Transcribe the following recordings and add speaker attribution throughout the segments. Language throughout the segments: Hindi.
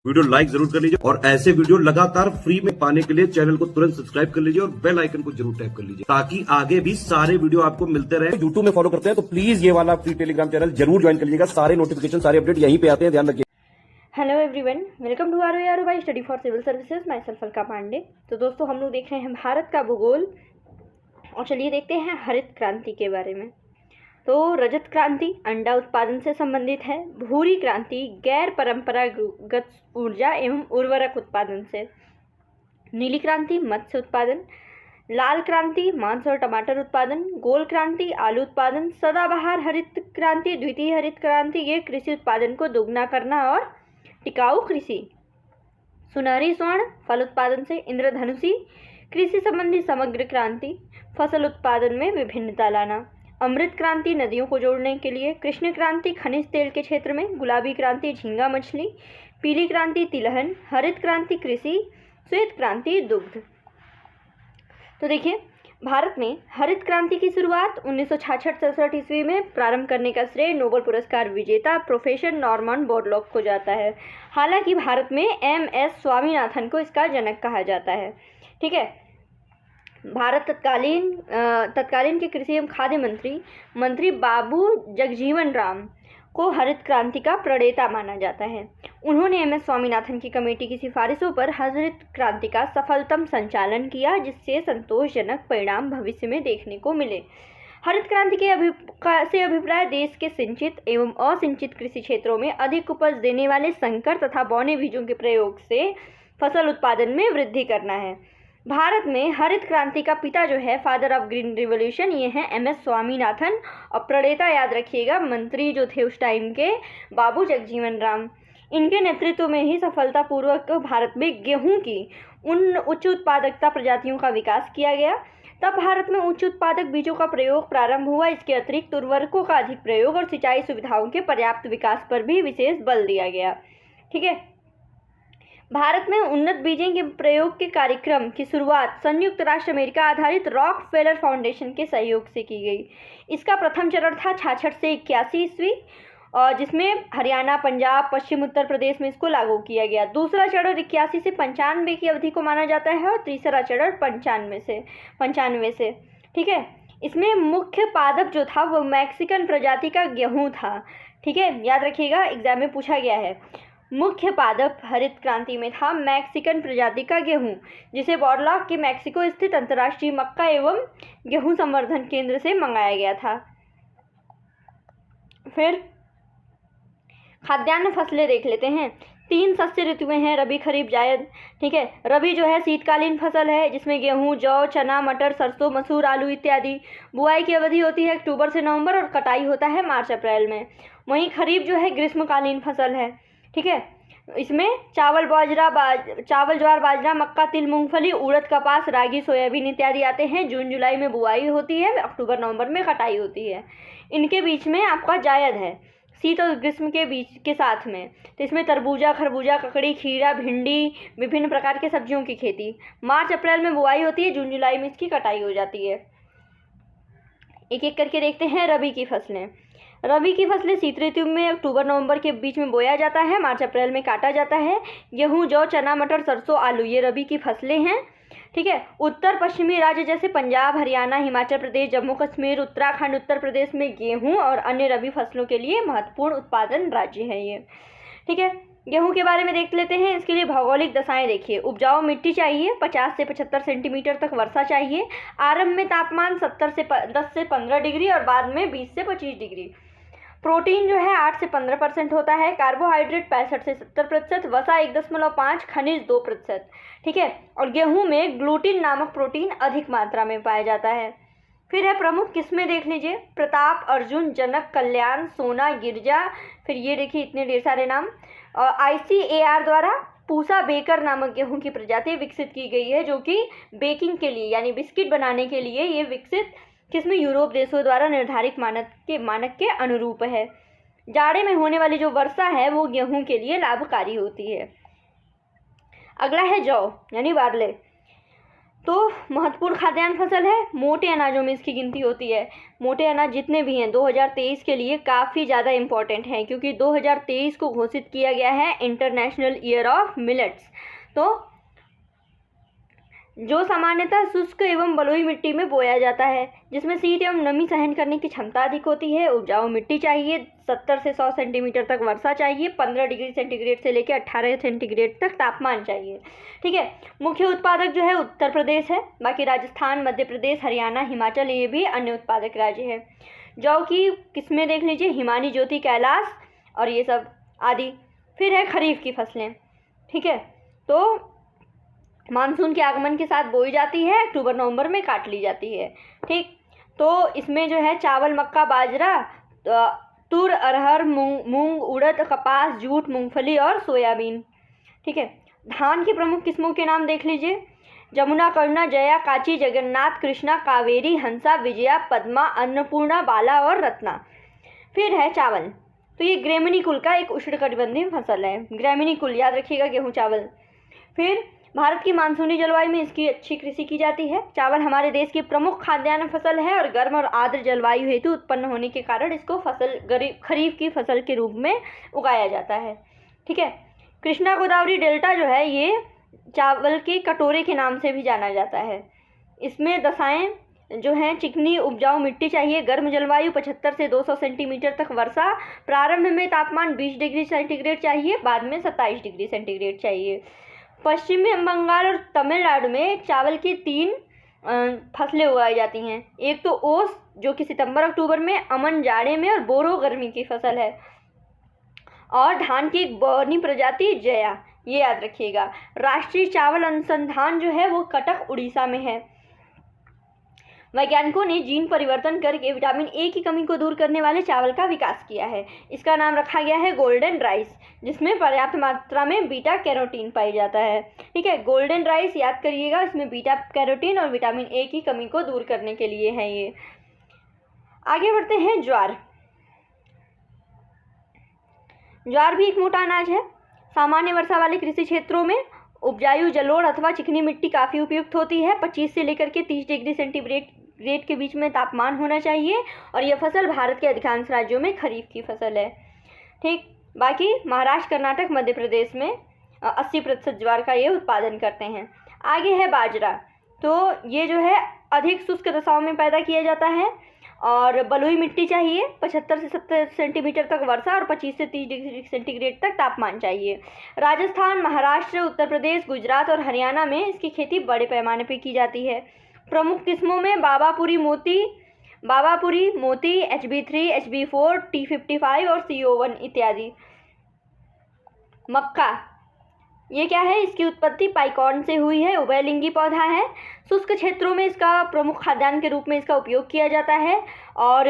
Speaker 1: वीडियो लाइक जरूर कर लीजिए और ऐसे वीडियो लगातार फ्री में पाने के लिए चैनल को तुरंत सब्सक्राइब कर लीजिए और बेल आइकन को जरूर टैप कर लीजिए ताकि आगे भी सारे वीडियो आपको मिलते रहे। यूट्यूब में फॉलो करते हैं तो प्लीज ये वाला फ्री टेलीग्राम चैनल जरूर ज्वाइन कर लीजिएगा। सारे नोटिफिकेशन सारे अपडेट यहीं पे आते हैं, ध्यान रखिए।
Speaker 2: Hello everyone, welcome to R by study for civil services. Myself Alka Pandey. तो दोस्तों, हम लोग देख रहे हैं भारत का भूगोल और चलिए देखते हैं हरित क्रांति के बारे में। तो रजत क्रांति अंडा उत्पादन से संबंधित है। भूरी क्रांति गैर परंपरागत ऊर्जा एवं उर्वरक उत्पादन से। नीली क्रांति मत्स्य उत्पादन। लाल क्रांति मांस और टमाटर उत्पादन। गोल क्रांति आलू उत्पादन। सदाबहार हरित क्रांति द्वितीय हरित क्रांति ये कृषि उत्पादन को दोगुना करना और टिकाऊ कृषि। सुनहरी स्वर्ण फल उत्पादन से। इंद्रधनुषी कृषि संबंधी समग्र क्रांति फसल उत्पादन में विभिन्नता लाना। अमृत क्रांति नदियों को जोड़ने के लिए। कृष्ण क्रांति खनिज तेल के क्षेत्र में। गुलाबी क्रांति झींगा मछली। पीली क्रांति तिलहन। हरित क्रांति कृषि। श्वेत क्रांति दुग्ध। तो देखिए, भारत में हरित क्रांति की शुरुआत 1966-67 ईस्वी में प्रारंभ करने का श्रेय नोबेल पुरस्कार विजेता प्रोफेसर नॉर्मन बोरलॉग को जाता है। हालांकि भारत में MS स्वामीनाथन को इसका जनक कहा जाता है। ठीक है, भारत तत्कालीन के कृषि एवं खाद्य मंत्री बाबू जगजीवन राम को हरित क्रांति का प्रणेता माना जाता है। उन्होंने MS स्वामीनाथन की कमेटी की सिफारिशों पर हरित क्रांति का सफलतम संचालन किया, जिससे संतोषजनक परिणाम भविष्य में देखने को मिले। हरित क्रांति के अभिप्राय देश के सिंचित एवं असिंचित कृषि क्षेत्रों में अधिक उपज देने वाले संकर तथा बौने बीजों के प्रयोग से फसल उत्पादन में वृद्धि करना है। भारत में हरित क्रांति का पिता जो है, फादर ऑफ ग्रीन रिवॉल्यूशन, ये हैं MS स्वामीनाथन। और प्रणेता याद रखिएगा, मंत्री जो थे उस टाइम के, बाबू जगजीवन राम। इनके नेतृत्व में ही सफलतापूर्वक भारत में गेहूं की उन उच्च उत्पादकता प्रजातियों का विकास किया गया। तब भारत में उच्च उत्पादक बीजों का प्रयोग प्रारंभ हुआ। इसके अतिरिक्त उर्वरकों का अधिक प्रयोग और सिंचाई सुविधाओं के पर्याप्त विकास पर भी विशेष बल दिया गया। ठीक है, भारत में उन्नत बीजों के प्रयोग के कार्यक्रम की शुरुआत संयुक्त राष्ट्र अमेरिका आधारित रॉकफेलर फाउंडेशन के सहयोग से की गई। इसका प्रथम चरण था 66 से 81 ईस्वी, और जिसमें हरियाणा, पंजाब, पश्चिम उत्तर प्रदेश में इसको लागू किया गया। दूसरा चरण 81 से 95 की अवधि को माना जाता है और तीसरा चरण 95 से। ठीक है, इसमें मुख्य पादप जो था वो मैक्सिकन प्रजाति का गेहूँ था। ठीक है, याद रखिएगा, एग्जाम में पूछा गया है। मुख्य पादप हरित क्रांति में था मैक्सिकन प्रजाति का गेहूं, जिसे बोरलॉग के मैक्सिको स्थित अंतर्राष्ट्रीय मक्का एवं गेहूं संवर्धन केंद्र से मंगाया गया था। फिर खाद्यान्न फसलें देख लेते हैं। 3 शस्य ऋतुएं हैं, रबी, खरीफ, जायद। ठीक है, रबी जो है शीतकालीन फसल है, जिसमें गेहूं, जौ, चना, मटर, सरसों, मसूर, आलू इत्यादि। बुआई की अवधि होती है अक्टूबर से नवंबर और कटाई होता है मार्च-अप्रैल में। वहीं खरीफ जो है ग्रीष्मकालीन फसल है। ठीक है, इसमें चावल, ज्वार, बाजरा, मक्का, तिल, मूंगफली, उड़द, कपास, रागी, सोयाबीन इत्यादि आते हैं। जून जुलाई में बुआई होती है, अक्टूबर नवंबर में कटाई होती है। इनके बीच में आपका जायद है, शीत और ग्रीष्म के बीच के साथ में। तो इसमें तरबूजा, खरबूजा, ककड़ी, खीरा, भिंडी, विभिन्न प्रकार के सब्जियों की खेती। मार्च अप्रैल में बुआई होती है, जून जुलाई में इसकी कटाई हो जाती है। एक एक करके देखते हैं रबी की फसलें। रबी की फसलें शीत ऋतु में अक्टूबर नवंबर के बीच में बोया जाता है, मार्च अप्रैल में काटा जाता है। गेहूं, जौ, चना, मटर, सरसों, आलू ये रबी की फसलें हैं। ठीक है, उत्तर पश्चिमी राज्य जैसे पंजाब, हरियाणा, हिमाचल प्रदेश, जम्मू कश्मीर, उत्तराखंड, उत्तर प्रदेश में गेहूं और अन्य रबी फसलों के लिए महत्वपूर्ण उत्पादन राज्य है ये। ठीक है, गेहूं के बारे में देख लेते हैं। इसके लिए भौगोलिक दशाएं देखिए। उपजाऊ मिट्टी चाहिए, 50 से 75 सेंटीमीटर तक वर्षा चाहिए। आरंभ में तापमान 10 से 15 डिग्री और बाद में 20 से 25 डिग्री। प्रोटीन जो है 8 से 15% होता है। कार्बोहाइड्रेट 65 से 70%, वसा 1.5, खनिज 2%। ठीक है, और गेहूं में ग्लूटिन नामक प्रोटीन अधिक मात्रा में पाया जाता है। फिर है प्रमुख किस्में देख लीजिए। प्रताप, अर्जुन, जनक, कल्याण, सोना, गिरजा। फिर ये देखिए, इतने ढेर सारे नाम। और ICAR द्वारा पूसा बेकर नामक गेहूं की प्रजाति विकसित की गई है, जो कि बेकिंग के लिए यानी बिस्किट बनाने के लिए ये विकसित किस्म यूरोप देशों द्वारा निर्धारित मानक के अनुरूप है। जाड़े में होने वाली जो वर्षा है वो गेहूं के लिए लाभकारी होती है। अगला है जौ यानी बार्ले। तो महत्वपूर्ण खाद्यान्न फसल है, मोटे अनाजों में इसकी गिनती होती है। मोटे अनाज जितने भी हैं 2023 के लिए काफ़ी ज़्यादा इम्पॉर्टेंट हैं, क्योंकि 2023 को घोषित किया गया है इंटरनेशनल ईयर ऑफ मिलेट्स। तो जो सामान्यतः शुष्क एवं बलुई मिट्टी में बोया जाता है, जिसमें शीत एवं नमी सहन करने की क्षमता अधिक होती है। उपजाऊ मिट्टी चाहिए, 70 से 100 सेंटीमीटर तक वर्षा चाहिए, 15 डिग्री सेंटीग्रेड से लेकर 18 सेंटीग्रेड तक तापमान चाहिए। ठीक है। मुख्य उत्पादक जो है उत्तर प्रदेश है, बाकी राजस्थान, मध्य प्रदेश, हरियाणा, हिमाचल ये भी अन्य उत्पादक राज्य है। जौ की किस्में देख लीजिए, हिमानी, ज्योति, कैलाश और ये सब आदि। फिर है खरीफ की फसलें। ठीक है। तो मानसून के आगमन के साथ बोई जाती है, अक्टूबर नवंबर में काट ली जाती है। ठीक। तो इसमें जो है चावल, मक्का, बाजरा, तुर, अरहर, मूंग, उड़द, कपास, जूट, मूंगफली और सोयाबीन। ठीक है। धान की प्रमुख किस्मों के नाम देख लीजिए, जमुना, करुणा, जया, काची, जगन्नाथ, कृष्णा, कावेरी, हंसा, विजया, पद्मा, अन्नपूर्णा, बाला और रत्ना। फिर है चावल। तो ये ग्रामीणी कुल का एक उष्णकटिबंधीय फसल है। ग्रामीणी कुल याद रखिएगा, गेहूँ, चावल। फिर भारत की मानसूनी जलवायु में इसकी अच्छी कृषि की जाती है। चावल हमारे देश की प्रमुख खाद्यान्न फसल है और गर्म और आर्द्र जलवायु हेतु उत्पन्न होने के कारण इसको खरीफ की फसल के रूप में उगाया जाता है। ठीक है। कृष्णा गोदावरी डेल्टा जो है ये चावल के कटोरे के नाम से भी जाना जाता है। इसमें दशाएं जो हैं चिकनी उपजाऊ मिट्टी चाहिए, गर्म जलवायु, 75 से 200 सेंटीमीटर तक वर्षा, प्रारंभ में तापमान 20 डिग्री सेंटीग्रेड चाहिए, बाद में 27 डिग्री सेंटीग्रेड चाहिए। पश्चिमी बंगाल और तमिलनाडु में चावल की 3 फसलें उगाई जाती हैं। एक तो ओस जो कि सितंबर अक्टूबर में, अमन जाड़े में और बोरो गर्मी की फसल है। और धान की एक बौनी प्रजाति जया, ये याद रखिएगा। राष्ट्रीय चावल अनुसंधान जो है वो कटक उड़ीसा में है। वैज्ञानिकों ने जीन परिवर्तन करके विटामिन ए की कमी को दूर करने वाले चावल का विकास किया है। इसका नाम रखा गया है गोल्डन राइस, जिसमें पर्याप्त मात्रा में बीटा कैरोटीन पाई जाता है। ठीक है। गोल्डन राइस याद करिएगा, इसमें बीटा कैरोटीन और विटामिन ए की कमी को दूर करने के लिए है ये। आगे बढ़ते हैं। ज्वार। ज्वार भी एक मोटा अनाज है। सामान्य वर्षा वाले कृषि क्षेत्रों में उपजाऊ जलोढ़ अथवा चिकनी मिट्टी काफ़ी उपयुक्त होती है। 25 से लेकर के 30 डिग्री सेंटीग्रेड के बीच में तापमान होना चाहिए और यह फसल भारत के अधिकांश राज्यों में खरीफ की फसल है। ठीक। बाकी महाराष्ट्र, कर्नाटक, मध्य प्रदेश में 80% ज्वार का ये उत्पादन करते हैं। आगे है बाजरा। तो ये जो है अधिक शुष्क दशाओं में पैदा किया जाता है और बलुई मिट्टी चाहिए, 75 से 70 सेंटीमीटर तक वर्षा और 25 से 30 डिग्री सेंटीग्रेड तक तापमान चाहिए। राजस्थान, महाराष्ट्र, उत्तर प्रदेश, गुजरात और हरियाणा में इसकी खेती बड़े पैमाने पर की जाती है। प्रमुख किस्मों में बाबापुरी मोती, HB3, HB4, T55 और CO1 इत्यादि। मक्का, ये क्या है? इसकी उत्पत्ति पाइकॉर्न से हुई है, उभयलिंगी पौधा है। शुष्क क्षेत्रों में इसका प्रमुख खाद्यान्न के रूप में इसका उपयोग किया जाता है और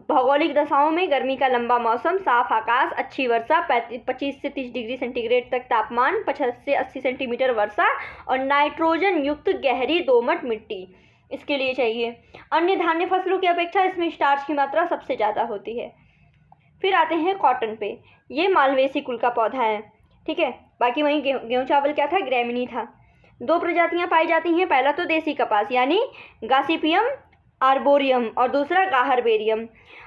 Speaker 2: भौगोलिक दशाओं में गर्मी का लंबा मौसम, साफ आकाश, अच्छी वर्षा, 25 से 30 डिग्री सेंटीग्रेड तक तापमान, 50 से 80 सेंटीमीटर वर्षा और नाइट्रोजन युक्त गहरी दोमट मिट्टी इसके लिए चाहिए। अन्य धान्य फसलों की अपेक्षा इसमें स्टार्च की मात्रा सबसे ज़्यादा होती है। फिर आते हैं कॉटन पे। ये मालवेसी कुल का पौधा है। ठीक है। बाकी वहीं गेहूँ चावल क्या था? ग्रामीणी था। 2 प्रजातियां पाई जाती हैं। पहला तो देसी कपास यानी गासिपियम आर्बोरियम और दूसरा गाहरबेरियम,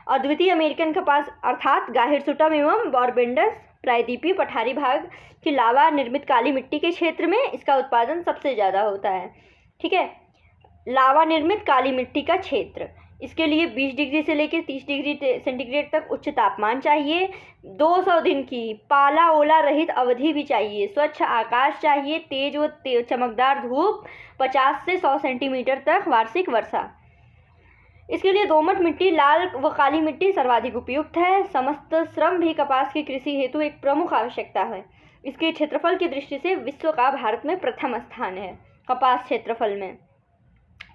Speaker 2: और द्वितीय अमेरिकन कपास अर्थात गाहिरसुटम एवं बॉर्बेंडस प्रायद्वीपीय पठारी भाग की लावा निर्मित काली मिट्टी के क्षेत्र में इसका उत्पादन सबसे ज़्यादा होता है। ठीक है। लावा निर्मित काली मिट्टी का क्षेत्र, इसके लिए 20 डिग्री से लेकर 30 डिग्री सेंटीग्रेड तक उच्च तापमान चाहिए। 200 दिन की पाला ओला रहित अवधि भी चाहिए। स्वच्छ आकाश चाहिए। तेज व चमकदार धूप, 50 से 100 सेंटीमीटर तक वार्षिक वर्षा। इसके लिए दोमट मिट्टी, लाल व काली मिट्टी सर्वाधिक उपयुक्त है। समस्त श्रम भी कपास की कृषि हेतु एक प्रमुख आवश्यकता है। इसके क्षेत्रफल की दृष्टि से विश्व का भारत में प्रथम स्थान है कपास क्षेत्रफल में,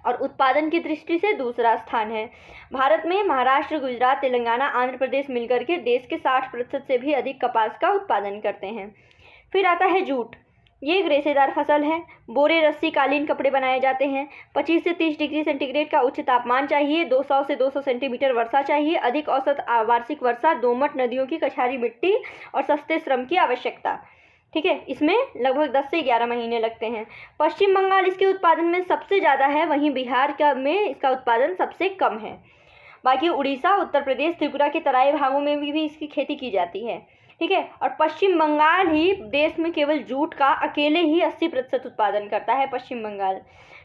Speaker 2: और उत्पादन की दृष्टि से दूसरा स्थान है। भारत में महाराष्ट्र, गुजरात, तेलंगाना, आंध्र प्रदेश मिलकर के देश के 60% से भी अधिक कपास का उत्पादन करते हैं। फिर आता है जूट। ये एक रेशेदार फसल है। बोरे, रस्सी, कालीन, कपड़े बनाए जाते हैं। 25 से 30 डिग्री सेंटीग्रेड का उच्च तापमान चाहिए। 200 से 200 सेंटीमीटर वर्षा चाहिए। अधिक औसत वार्षिक वर्षा, दोमट नदियों की कछारी मिट्टी और सस्ते श्रम की आवश्यकता। ठीक है, इसमें लगभग 10 से 11 महीने लगते हैं। पश्चिम बंगाल इसके उत्पादन में सबसे ज़्यादा है, वहीं बिहार में इसका उत्पादन सबसे कम है। बाकी उड़ीसा, उत्तर प्रदेश, त्रिपुरा के तराई भागों में भी इसकी खेती की जाती है। ठीक है, और पश्चिम बंगाल ही देश में केवल जूट का अकेले ही 80% उत्पादन करता है, पश्चिम बंगाल।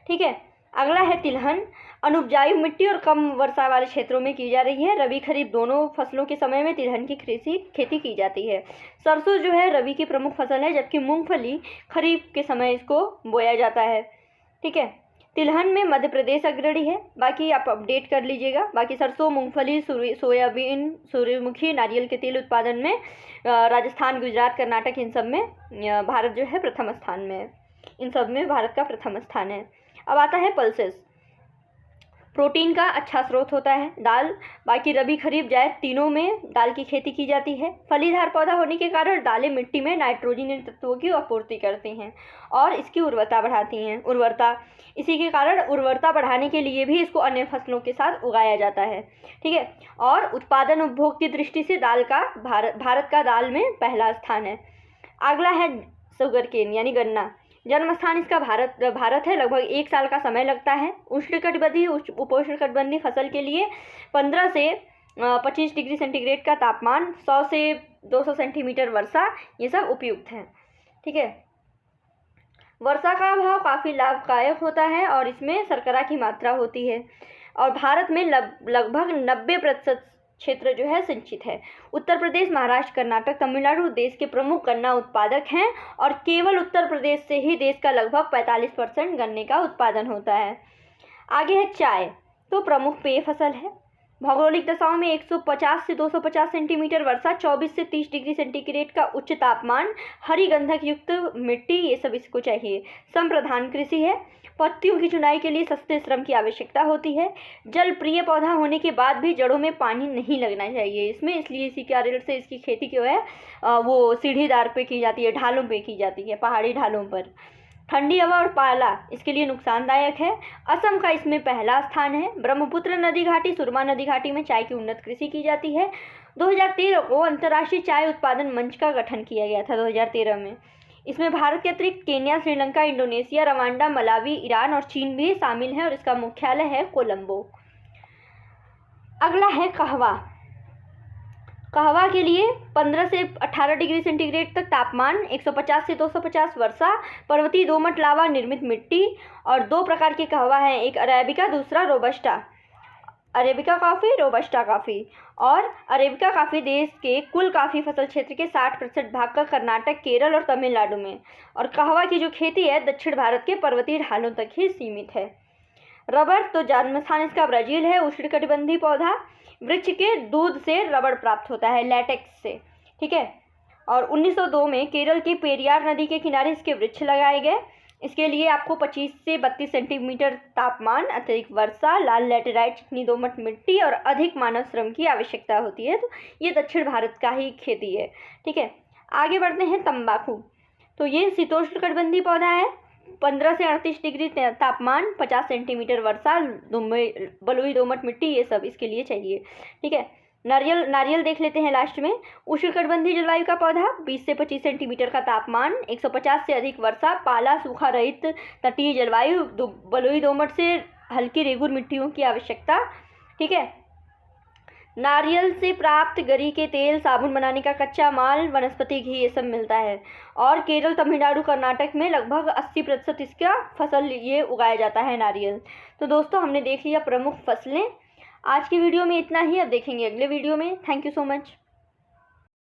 Speaker 2: ठीक है, अगला है तिलहन। अनुपजाऊ मिट्टी और कम वर्षा वाले क्षेत्रों में की जा रही है। रबी खरीफ दोनों फसलों के समय में तिलहन की खेती की जाती है। सरसों जो है रबी की प्रमुख फसल है, जबकि मूंगफली खरीफ के समय इसको बोया जाता है। ठीक है, तिलहन में मध्य प्रदेश अग्रणी है, बाकी आप अपडेट कर लीजिएगा। बाकी सरसों, मूंगफली, सोयाबीन, सूर्यमुखी, नारियल के तेल उत्पादन में राजस्थान, गुजरात, कर्नाटक, इन सब में भारत जो है प्रथम स्थान में है। इन सब में भारत का प्रथम स्थान है। अब आता है पल्सेस। प्रोटीन का अच्छा स्रोत होता है दाल। बाकी रबी, खरीफ, जायद तीनों में दाल की खेती की जाती है। फलीदार पौधा होने के कारण दालें मिट्टी में नाइट्रोजन तत्वों की आपूर्ति करती हैं और इसकी उर्वरता बढ़ाती हैं। इसी के कारण उर्वरता बढ़ाने के लिए भी इसको अन्य फसलों के साथ उगाया जाता है। ठीक है, और उत्पादन उपभोग की दृष्टि से भारत का दाल में पहला स्थान है। अगला है शुगर केन यानी गन्ना। जन्म स्थान इसका भारत है। लगभग 1 साल का समय लगता है। उष्णकटिबंधीय, उपोष्णकटिबंधीय फसल के लिए 15 से 25 डिग्री सेंटीग्रेड का तापमान, 100 से 200 सेंटीमीटर वर्षा, ये सब उपयुक्त हैं। ठीक है, वर्षा का अभाव काफ़ी लाभदायक होता है और इसमें शर्करा की मात्रा होती है। और भारत में लगभग 90% क्षेत्र जो है सिंचित है। उत्तर प्रदेश, महाराष्ट्र, कर्नाटक, तमिलनाडु देश के प्रमुख गन्ना उत्पादक हैं और केवल उत्तर प्रदेश से ही देश का लगभग 45% गन्ने का उत्पादन होता है। आगे है चाय, तो प्रमुख पेय फसल है। भौगोलिक दशाओं में 150 से 250 सेंटीमीटर वर्षा, 24 से 30 डिग्री सेंटीग्रेड का उच्च तापमान, हरी गंधक युक्त मिट्टी, ये सब इसको चाहिए। संप्रधान कृषि है। पत्तियों की चुनाई के लिए सस्ते श्रम की आवश्यकता होती है। जल प्रिय पौधा होने के बाद भी जड़ों में पानी नहीं लगना चाहिए इसमें, इसलिए इसी कारण से इसकी खेती जो है वो सीढ़ीदार पे की जाती है, ढालों पे की जाती है, पहाड़ी ढालों पर। ठंडी हवा और पाला इसके लिए नुकसानदायक है। असम का इसमें पहला स्थान है। ब्रह्मपुत्र नदी घाटी, सुरमा नदी घाटी में चाय की उन्नत कृषि की जाती है। 2013 को अंतर्राष्ट्रीय चाय उत्पादन मंच का गठन किया गया था 2013 में। इसमें भारत के अतिरिक्त Kenya, Sri Lanka, Indonesia, Rwanda, Malawi, Iran और चीन भी शामिल हैं और इसका मुख्यालय है कोलंबो। अगला है कहवा। कहवा के लिए 15 से 18 डिग्री सेंटीग्रेड तक तापमान, 150 से 250 वर्षा, पर्वतीय दोमट लावा निर्मित मिट्टी और 2 प्रकार के कहवा हैं, एक अरेबिका, दूसरा robusta. Arabica coffee, robusta coffee. और अरेबिका कॉफ़ी देश के कुल कॉफ़ी फसल क्षेत्र के 60% भाग का कर्नाटक, केरल और तमिलनाडु में, और कहवा की जो खेती है दक्षिण भारत के पर्वतीय ढालों तक ही सीमित है। रबर, तो जन्म स्थान इसका ब्राज़ील है। उष्णकटिबंधीय पौधा, वृक्ष के दूध से रबर प्राप्त होता है, लैटेक्स से। ठीक है, और 1902 में केरल की पेरियार नदी के किनारे इसके वृक्ष लगाए गए। इसके लिए आपको 25 से 32 सेंटीमीटर तापमान, अतिरिक्त वर्षा, लाल लैटेराइट, चिकनी दोमट मिट्टी और अधिक मानव श्रम की आवश्यकता होती है। तो ये दक्षिण भारत का ही खेती है। ठीक है, आगे बढ़ते हैं तंबाकू। तो ये शीतोष्णकटिबंधीय पौधा है। 15 से 38 डिग्री तापमान, 50 सेंटीमीटर वर्षा, बलुई दोमट मिट्टी, ये सब इसके लिए चाहिए। ठीक है, नारियल देख लेते हैं लास्ट में। उष्णकटिबंधीय जलवायु का पौधा, 20 से 25 सेंटीमीटर का तापमान, 150 से अधिक वर्षा, पाला, सूखा रहित तटीय जलवायु, बलुई दोमट से हल्की रेगुर मिट्टियों की आवश्यकता। ठीक है, नारियल से प्राप्त गरी के तेल, साबुन बनाने का कच्चा माल, वनस्पति घी, ये सब मिलता है। और केरल, तमिलनाडु, कर्नाटक में लगभग 80% इसका फसल ये उगाया जाता है, नारियल। तो दोस्तों हमने देख लिया प्रमुख फसलें। आज की वीडियो में इतना ही, अब देखेंगे अगले वीडियो में। Thank you so much.